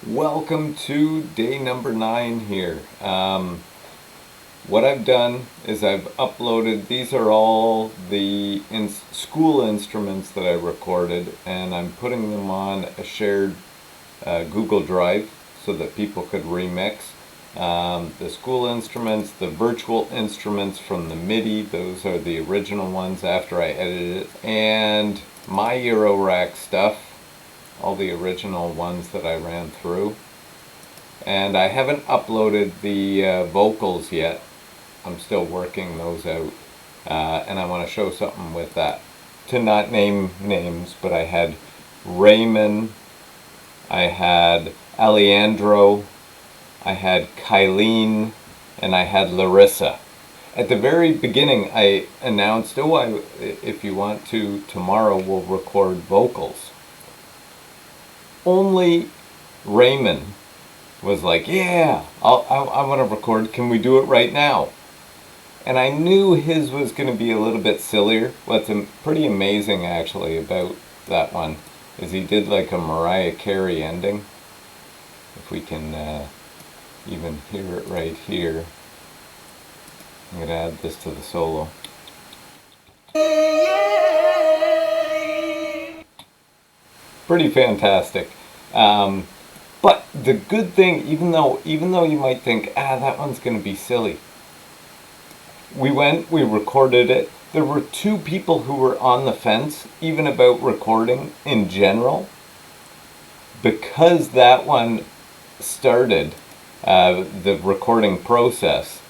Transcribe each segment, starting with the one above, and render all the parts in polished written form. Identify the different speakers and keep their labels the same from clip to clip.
Speaker 1: Welcome to day number 9 here. What I've done is I've uploaded, these are all the school instruments that I recorded, and I'm putting them on a shared Google Drive so that people could remix. The school instruments, the virtual instruments from the MIDI, those are the original ones after I edited it, and my Eurorack stuff, all the original ones that I ran through. And I haven't uploaded the vocals yet. I'm still working those out, and I want to show something with that. To not name names, but I had Raymond, I had Alejandro, I had Kylene, and I had Larissa. At the very beginning I announced, if you want to, tomorrow we'll record vocals. Only Raymond was like, yeah, I want to record, can we do it right now? And I knew his was going to be a little bit sillier. What's pretty amazing actually about that one is he did like a Mariah Carey ending. If we can even hear it right here. I'm going to add this to the solo. Pretty fantastic. But the good thing, even though you might think, that one's going to be silly, we recorded it. There were 2 people who were on the fence, even about recording in general, because that one started the recording process.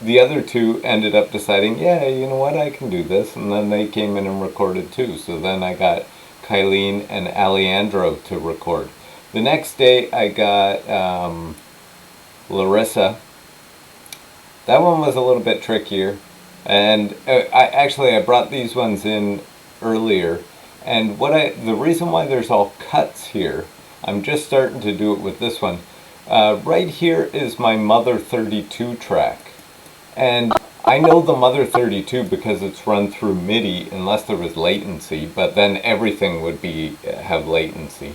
Speaker 1: The other 2 ended up deciding, yeah, you know what, I can do this, and then they came in and recorded too. So then I got Kylene and Alejandro to record. The next day I got Larissa. That one was a little bit trickier, and I brought these ones in earlier, and the reason why there's all cuts here, I'm just starting to do it with this one. Right here is my Mother 32 track, and I know the Mother 32 because it's run through MIDI unless there was latency, but then everything would have latency.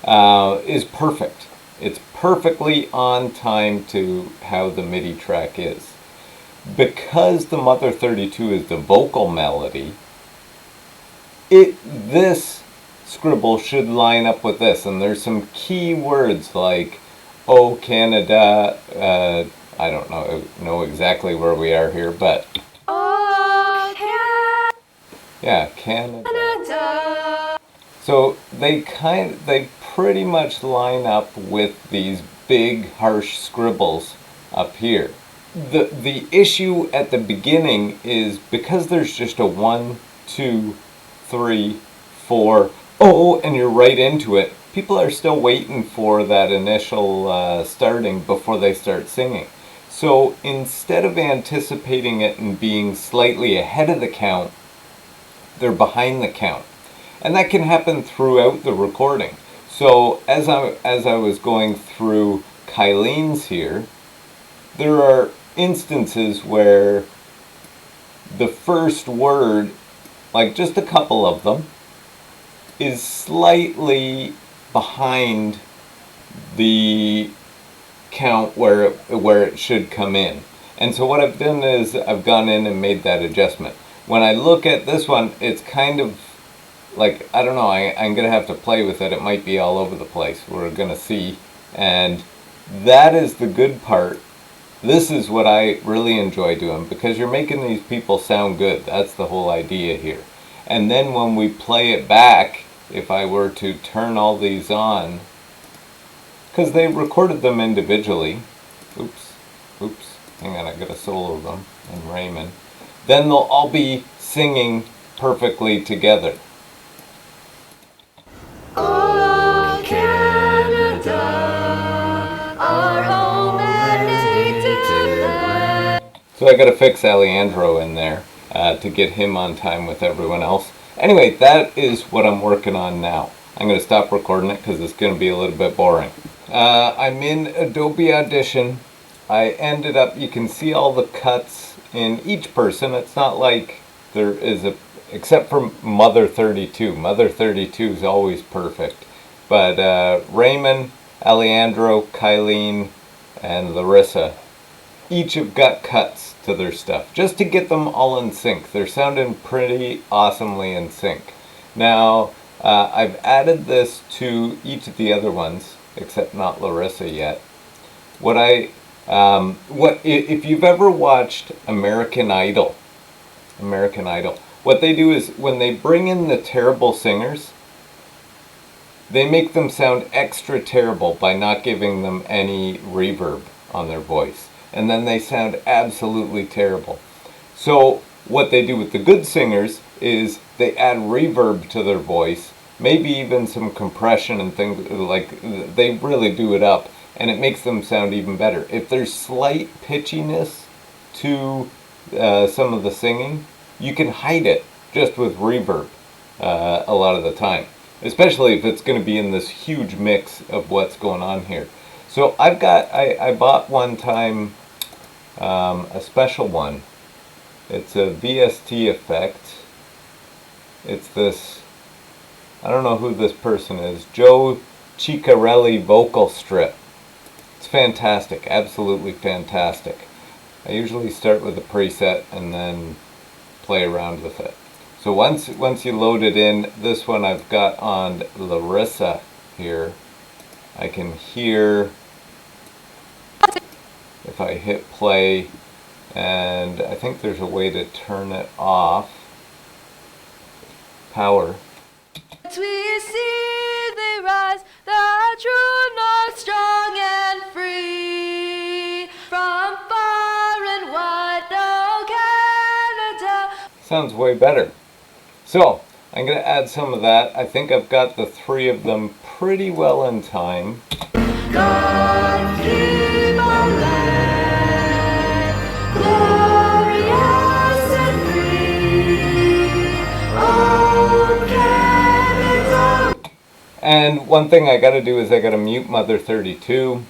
Speaker 1: Is perfect. It's perfectly on time to how the MIDI track is. Because the Mother 32 is the vocal melody, this scribble should line up with this, and there's some key words like "Oh Canada," I don't know exactly where we are here, but oh, yeah, Canada. So they pretty much line up with these big harsh scribbles up here. The issue at the beginning is because there's just a 1, 2, 3, 4, and you're right into it. People are still waiting for that initial starting before they start singing. So instead of anticipating it and being slightly ahead of the count, they're behind the count. And that can happen throughout the recording. So as I was going through Kylene's here, there are instances where the first word, like just a couple of them, is slightly behind the count where it should come in. And so what I've done is I've gone in and made that adjustment. When I look at this one, it's kind of like, I don't know, I'm going to have to play with it. It might be all over the place. We're going to see. And that is the good part. This is what I really enjoy doing, because you're making these people sound good. That's the whole idea here. And then when we play it back, if I were to turn all these on, because they recorded them individually. Oops. Hang on, I got to solo them in Raymond. Then they'll all be singing perfectly together. Oh, Canada, our home and native land. So I got to fix Alejandro in there to get him on time with everyone else. Anyway, that is what I'm working on now. I'm going to stop recording it because it's going to be a little bit boring. I'm in Adobe Audition. I ended up, you can see all the cuts in each person. It's not like there is except for Mother 32. Mother 32 is always perfect. But Raymond, Alejandro, Kylene, and Larissa each have got cuts to their stuff, just to get them all in sync. They're sounding pretty awesomely in sync. Now, I've added this to each of the other ones, except not Larissa yet. If you've ever watched American Idol, what they do is when they bring in the terrible singers, they make them sound extra terrible by not giving them any reverb on their voice. And then they sound absolutely terrible. So what they do with the good singers is they add reverb to their voice, maybe even some compression and things, like they really do it up, and it makes them sound even better. If there's slight pitchiness to some of the singing, you can hide it just with reverb a lot of the time, especially if it's going to be in this huge mix of what's going on here. So I bought one time a special one. It's a VST effect. It's this, I don't know who this person is, Joe Ciccarelli vocal strip. It's fantastic, absolutely fantastic. I usually start with a preset and then play around with it. So once you load it in, this one I've got on Larissa here. I can hear if I hit play, and I think there's a way to turn it off. Power.
Speaker 2: We see they rise, the true north, strong and free, from far and wide, oh Canada.
Speaker 1: Sounds way better. So I'm going to add some of that. I think I've got the three of them pretty well in time.
Speaker 2: God keep our land glorious and free, oh Canada.
Speaker 1: And one thing I got to do is I got to mute Mother 32.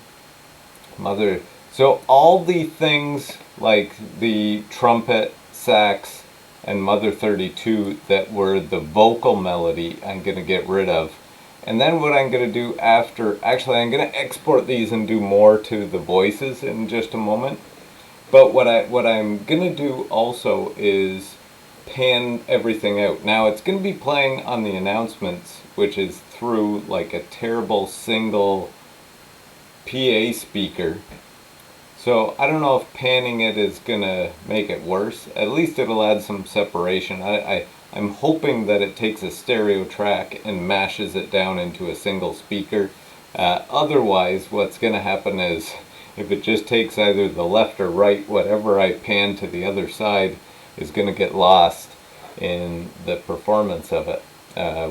Speaker 1: So all the things like the trumpet, sax, and Mother 32 that were the vocal melody, I'm going to get rid of. And then what I'm going to do after, actually I'm going to export these and do more to the voices in just a moment. But what I'm going to do also is pan everything out. Now it's going to be playing on the announcements, which is through like a terrible single PA speaker. So I don't know if panning it is going to make it worse. At least it'll add some separation. I'm hoping that it takes a stereo track and mashes it down into a single speaker. Otherwise, what's going to happen is if it just takes either the left or right, whatever I pan to the other side is going to get lost in the performance of it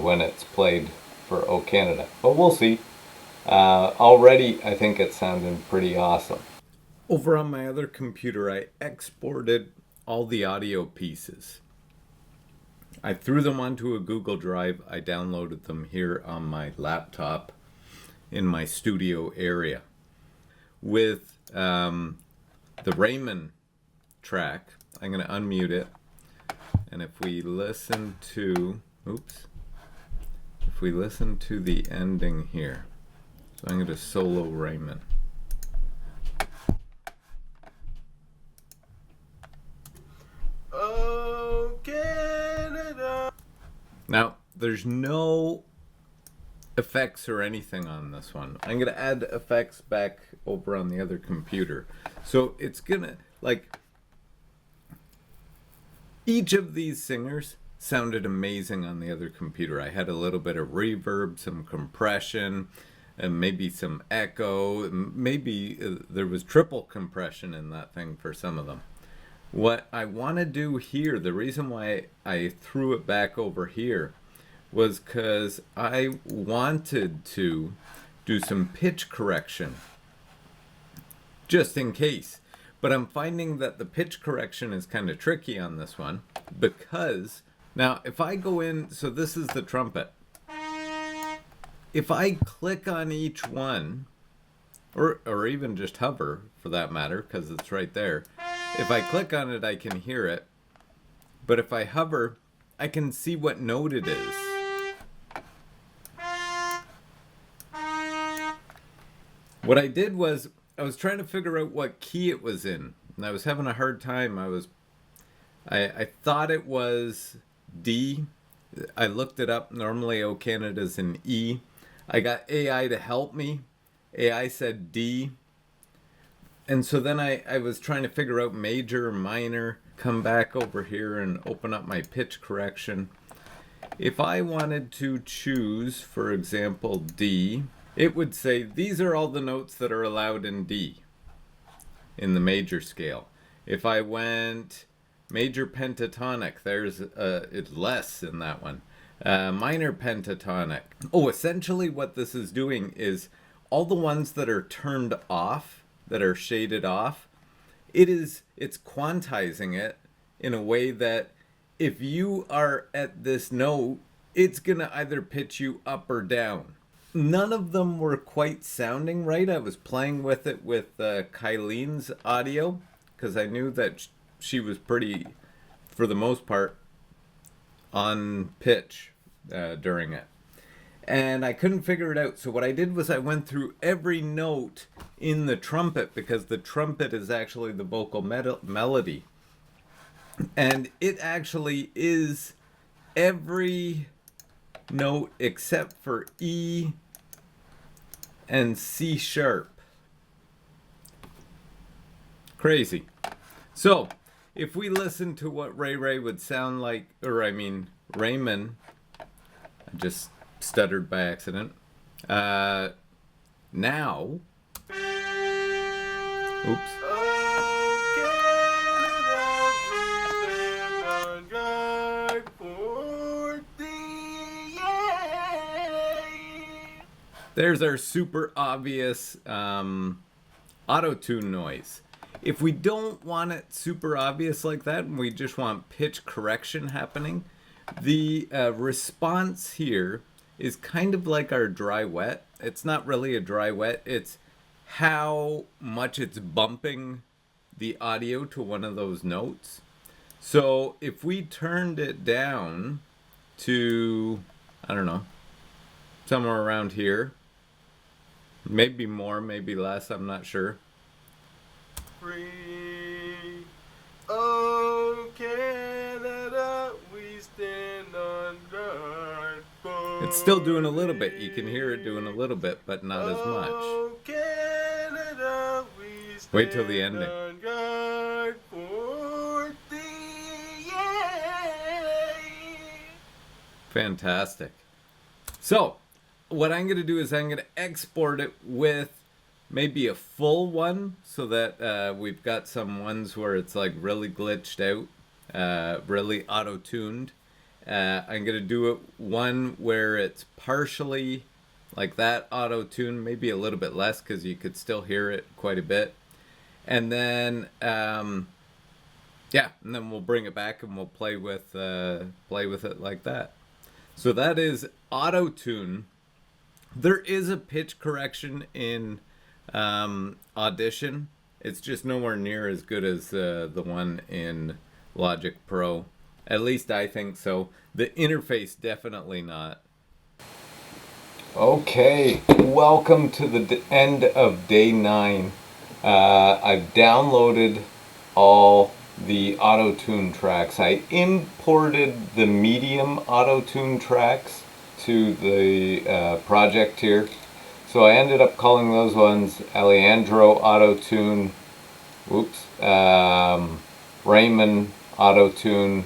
Speaker 1: when it's played for O Canada. But we'll see. Already, I think it's sounding pretty awesome. Over on my other computer, I exported all the audio pieces. I threw them onto a Google Drive. I downloaded them here on my laptop in my studio area. With the Raymond track, I'm going to unmute it. And if we listen to, if we listen to the ending here, so I'm going to solo Raymond.
Speaker 3: Oh, Canada.
Speaker 1: Now, there's no effects or anything on this one. I'm going to add effects back over on the other computer. So it's going to, like, each of these singers sounded amazing on the other computer. I had a little bit of reverb, some compression, and maybe some echo. Maybe there was triple compression in that thing for some of them. What I want to do here, the reason why I threw it back over here was because I wanted to do some pitch correction just in case. But I'm finding that the pitch correction is kind of tricky on this one because now if I go in, so this is the trumpet. If I click on each one, or even just hover for that matter, because it's right there. If I click on it, I can hear it. But if I hover, I can see what note it is. What I did was I was trying to figure out what key it was in, and I was having a hard time. I thought it was D. I looked it up. Normally, O Canada's in E. I got AI to help me. AI said D. And so then I was trying to figure out major, minor, come back over here and open up my pitch correction. If I wanted to choose, for example, D, it would say these are all the notes that are allowed in D, in the major scale. If I went major pentatonic, there's it's less in that one. Minor pentatonic. Oh, essentially what this is doing is all the ones that are turned off, that are shaded off, it's quantizing it in a way that if you are at this note, it's gonna either pitch you up or down. None of them were quite sounding right. I was playing with it with Kylene's audio because I knew that she was pretty, for the most part, on pitch during it. And I couldn't figure it out. So what I did was I went through every note in the trumpet, because the trumpet is actually the vocal melody. And it actually is every note except for E and C sharp. Crazy. So if we listen to what Ray Ray would sound like, or I mean Raymond, I just stuttered by accident. Now, oops. There's our super obvious auto-tune noise. If we don't want it super obvious like that, and we just want pitch correction happening, the response here is kind of like our dry wet. It's not really a dry wet, it's how much it's bumping the audio to one of those notes. So if we turned it down to, I don't know, somewhere around here, maybe more, maybe less, I'm not sure.
Speaker 3: Free, oh Canada, we stand on guard.
Speaker 1: It's still doing a little bit. You can hear it doing a little bit, but not as much.
Speaker 3: Oh Canada, we stand
Speaker 1: Wait till the ending.
Speaker 3: on guard for thee. Yeah.
Speaker 1: Fantastic. So, what I'm going to do is I'm going to export it with maybe a full one, so that we've got some ones where it's like really glitched out, really auto-tuned. I'm going to do it one where it's partially like that auto-tune, maybe a little bit less because you could still hear it quite a bit. And then, and then we'll bring it back and we'll play with it like that. So that is Autotune. There is a pitch correction in Audition. It's just nowhere near as good as the one in Logic Pro. At least I think so. The interface, definitely not. Okay, welcome to the end of day 9. I've downloaded all the Autotune tracks. I imported the medium Autotune tracks to the project here. So I ended up calling those ones Alejandro Autotune, Raymond Autotune,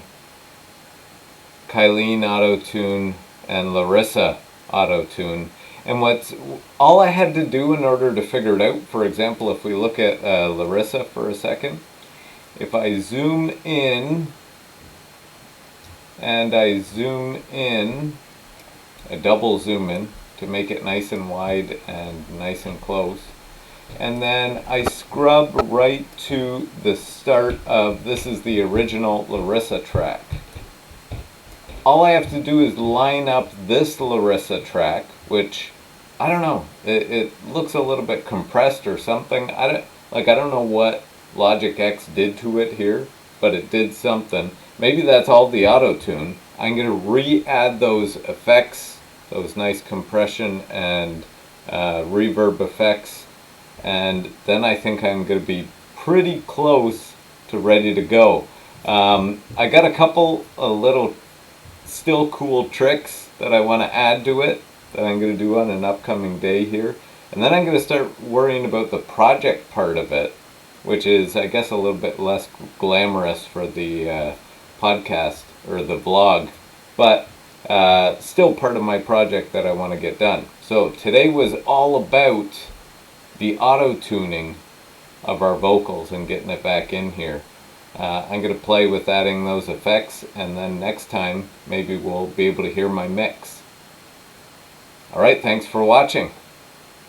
Speaker 1: Kylene Autotune, and Larissa Autotune. And all I had to do in order to figure it out, for example, if we look at Larissa for a second, if I zoom in, and I zoom in, I double zoom in to make it nice and wide and nice and close, and then I scrub right to the start of, this is the original Larissa track. All I have to do is line up this Larissa track, which, I don't know, it looks a little bit compressed or something. I don't know what Logic X did to it here, but it did something. Maybe that's all the auto-tune. I'm going to re-add those effects, those nice compression and reverb effects and then I think I'm going to be pretty close to ready to go. I got a couple of little still cool tricks that I want to add to it that I'm going to do on an upcoming day here. And then I'm going to start worrying about the project part of it, which is, I guess, a little bit less glamorous for the podcast or the vlog, but still part of my project that I want to get done. So today was all about the auto-tuning of our vocals and getting it back in here. I'm going to play with adding those effects, and then next time maybe we'll be able to hear my mix. Alright, thanks for watching.